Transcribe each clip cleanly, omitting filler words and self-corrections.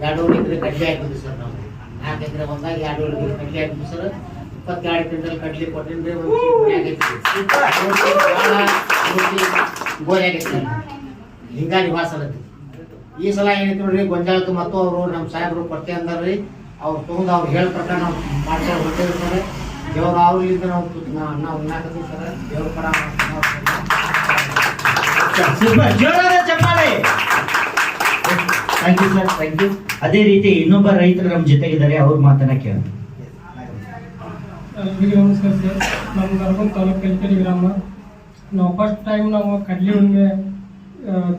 2.5 ಎಕರೆ ಕಡ್ಲೆ ಹಾಕಿದ್ವಿ ಸರ್. ನಾವು 4 ಎಕರೆ ಹೊಲದಾಗ 2.5 ಎಕರೆ ಕಡ್ಲೆ ಹಾಕಿದ್ವಿ ಸರ್. 22 ಕ್ವಿಂಟಲ್ ಕಡ್ಲೆ ಕೊಟ್ಟಿನ್ರಿ. ಗೋಧಿ ಆಗೈತಿ ಹಿಂಗಾಗಿ ವಾಸ ಆಗತ್ತೆ. ಈ ಸಲ ಏನೈತಿ ನೋಡ್ರಿ, ಗೊಂಜಾಳಕ್ಕೆ ಮತ್ತು ಅವರು ನಮ್ಮ ಸಾಹೇಬರು ಕೊಡ್ತೇ ಅಂದಾರ್ರಿ. ಅವ್ರು ತೊಗೊಂಡು ಅವ್ರು ಹೇಳ ಪ್ರಕಾರ ನಾವು ಮಾಡ್ಕೊಂಡು ಹೊಂಟೇವಿ ಸರ್. ದೇವ್ರ ಅವ್ರಿಂದ ನಾವು ಉಣ್ಣಾಕತ್ತೀವಿ ಸರ್. ದೇವ್ರ ಪರ thank you sir, thank you. ಅದೇ ರೀತಿ ಇನ್ನೊಬ್ಬ ರೈತರು ನಮ್ಮ ಜೊತೆಗಿದ್ದಾರೆ, ಅವ್ರ ಮಾತನ್ನ ಕೇಳೋಣ. ಎಲ್ರಿಗೂ ನಮಸ್ಕಾರ ಸರ್. ನಮ್ಮ ನರಗುಂದ ತಾಲೂಕು ಕಲ್ಕೆರೆ ಗ್ರಾಮ. ನಾವು ಫಸ್ಟ್ ಟೈಮ್ ನಾವು ಕಡ್ಲಿ ಉಣ್ಣೆ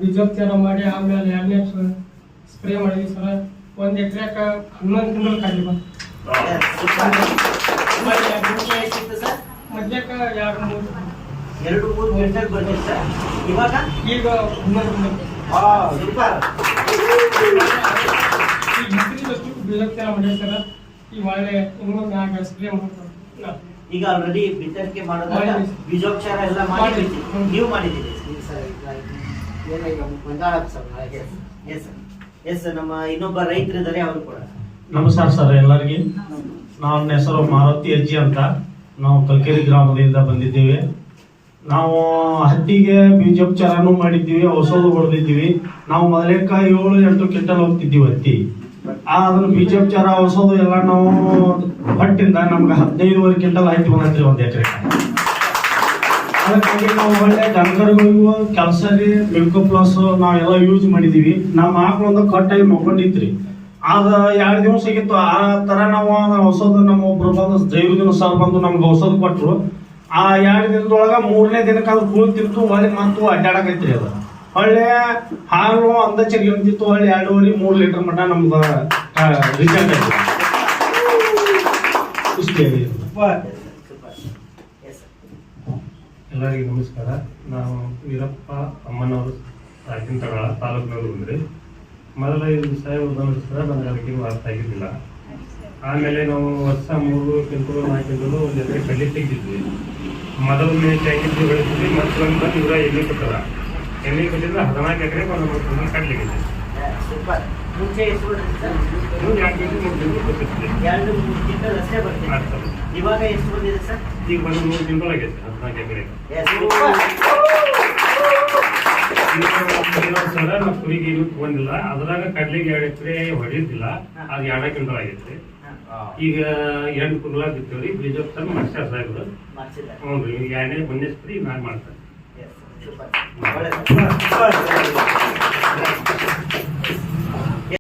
ಬೀಜೋಪಚಾರ ಮಾಡಿ ಆಮೇಲೆ 2ನೇ ಸ್ಪ್ರೇ ಮಾಡಿದ್ವಿ ಸರ್. 1 ಎಕರೆಗೆ 11 ಕ್ವಿಂಟಲ್ ಕಡ್ಲಿ ಬಂತು. ಮಧ್ಯಕ್ಕೆ 2-3 ಕ್ವಿಂಟಲ್ ಬಂದಿತ್ತು ಸರ್. ಇವಾಗ ಈಗ 11 ಕ್ವಿಂಟಲ್. ಬೀಜೋಪಚಾರ ಮಾಡಿದ್ವಿ ಸರ್. ಈಗ ಒಳ್ಳೆ ಇನ್ನೂ ಮ್ಯಾಗ ಸ್ಪ್ರೇ ಮಾಡ್ತಾರೆ. ಈಗ ಆಲ್ರೆಡಿ ಬಿತ್ತನೆ ಮಾಡೋದಾಗ ಬೀಜೋಪಚಾರ ಎಲ್ಲ ಮಾಡಿ ನೀವು ಮಾಡಿದ್ದೀರಿ ಎಸ್. ನಮ್ಮ ಇನ್ನೊಬ್ಬ ರೈತರಿದ್ದಾರೆ, ಅವರು ಕೂಡ. ನಮಸ್ಕಾರ ಸರ್ ಎಲ್ಲರಿಗೆ. ನನ್ನ ಹೆಸರು ಮಾರುತಿ ಅಜ್ಜಿ ಅಂತ. ನಾವು ಕಲ್ಕೆರೆ ಗ್ರಾಮದಿಂದ ಬಂದಿದ್ದೇವೆ. ನಾವು ಹತ್ತಿಗೆ ಬೀಜೋಪಚಾರನೂ ಮಾಡಿದ್ದೀವಿ, ಔಷಧ ಹೊಡೆದಿದ್ದೀವಿ. ನಾವು ಮೊದಲೇಕ 7-8 ಕ್ವಿಂಟಲ್ ಹೋಗ್ತಿದ್ದೀವಿ ಹತ್ತಿ. ಅದನ್ನು ಬೀಜೋಪಚಾರ ಔಷಧ ಎಲ್ಲ ನಾವು ಹೊಟ್ಟಿಂದ ನಮ್ಗೆ 15 ಕ್ವಿಂಟಲ್ ಹತ್ತಿ ಬಂದ್ರಿ 1 ಎಕರೆ. ಅದಕ್ಕಾಗಿ ನಾವು ಒಳ್ಳೆ ದನಕರುಗಳಿಗೂ ಕೆಲಸ ರೀ, ಮಿಲ್ಕೋ ಪ್ಲಸ್ ನಾವೆಲ್ಲ ಯೂಸ್ ಮಾಡಿದೀವಿ. ನಮ್ಮ ಆಕಳು ಒಂದು ಕಟ್ಟಾಗಿ ಮಕ್ಕೊಂಡಿತ್ರಿ. ಅದ 2 ದಿವಸ ಆಗಿತ್ತು. ಆ ತರ ನಾವು ಔಷಧ ನಮ್ಮ ಒಬ್ರು ಬಂದು ದೈವದಿನ ಸರ್ ಬಂದು ನಮ್ಗೆ ಔಷಧ ಕೊಟ್ಟರು. ಆ 2 ದಿನದೊಳಗ 3ನೇ ದಿನಕ್ಕೆ ಅದು ಕೂಳು ತಿಂತು ಹೊಳ್ಳಿ ಮತ್ತು ಅಡ್ಡಾಡಕೈತ್ರಿ. ಅದು ಹೊಳ್ಳೆ ಹಾಲು ಅಂದಾಜಲ್ಲಿ ಎಂತಿತ್ತು, ಹೊಳ್ಳಿ 2.5-3 ಲೀಟರ್ ಮಟ್ಟ ನಮ್ದು ರಿಸಲ್ಟ್ ಆಯ್ತು. ಇಷ್ಟೇ. ಎಲ್ಲರಿಗೂ ನಮಸ್ಕಾರ. ನಾವು ವೀರಪ್ಪ ಅಮ್ಮನವರು ರಾಜೇಂದ್ರಗಳ ತಾಲೂಕಿನವರು ಬಂದ್ರಿ. ಮೊದಲ 5 ಸಾಹೇಬರು ಬಂದಿರ್ತಾರೆ, ನನಗೆ ಅದಕ್ಕೆ ಅರ್ಥ ಆಗಿದ್ದಿಲ್ಲ. ಆಮೇಲೆ ನಾವು ವರ್ಷ 3 ಕ್ವಿಂಟಲ್ 4 ಕ್ವಿಂಟಲ್ 1 ಎಕರೆ ಕಡ್ಲಿ ತೆಗೆದಿದ್ವಿ. ಮೊದಲನೇ ತೆಗೆದು ಬೆಳೆಸಿದ್ವಿ. ಮತ್ತೆ ಬಂದು ಇವರ ಎಣ್ಣೆ ಕೊಟ್ಟರ. ಎಣ್ಣೆ ಕೊಟ್ಟಿದ್ರೆ 14 ಎಕರೆ 1 ಕ್ವಿಂಟಲ್ ಕಡ್ಲಿಗಿದೆ. ಮುಂಚೆ ಎಷ್ಟು ಬಂದಿತ್ತು ಸರ್? 2 ಕ್ವಿಂಟಲ್ 3 ಕ್ವಿಂಟಲ್ ಕೊಟ್ಟಿದ್ವಿ. 2-3 ಕ್ವಿಂಟಲ್ ಅಷ್ಟೇ ಬರ್ತೀವಿ. ಇವಾಗ ಎಷ್ಟು ಬಂದಿದೆ ಸರ್? ಈಗ ಬಂದು 3 ಕ್ವಿಂಟಲ್ ಆಗೈತೆ 14 ಎಕರೆ. ಸರ ನಾವು ಕುರಿಗೆ ಏನು ತಗೊಂಡಿಲ್ಲ. ಅದ್ರಾಗ ಕಡ್ಲಿಗೆ 2 ಎಕರೆ ಹೊಡಿದಿಲ್ಲ. ಅದು 2 ಕ್ವಿಂಟಲ್ ಆಗೈತ್ರಿ. ಈಗ 8 ಕ್ವಿಂಟಲ್ ಬಿತ್ತೇವ್ರಿ. ಬೀಜೋಪಚಾರ ಮಾಡ್ಸ್ಯಾರ ಸಾಹೇಬ್ರು. ಹ್ಞೂ ರೀ. 2ನೇ 1ನೇ ಸ್ಪ್ರೇ ಮ್ಯಾಗ ಮಾಡ್ತಾರೆ.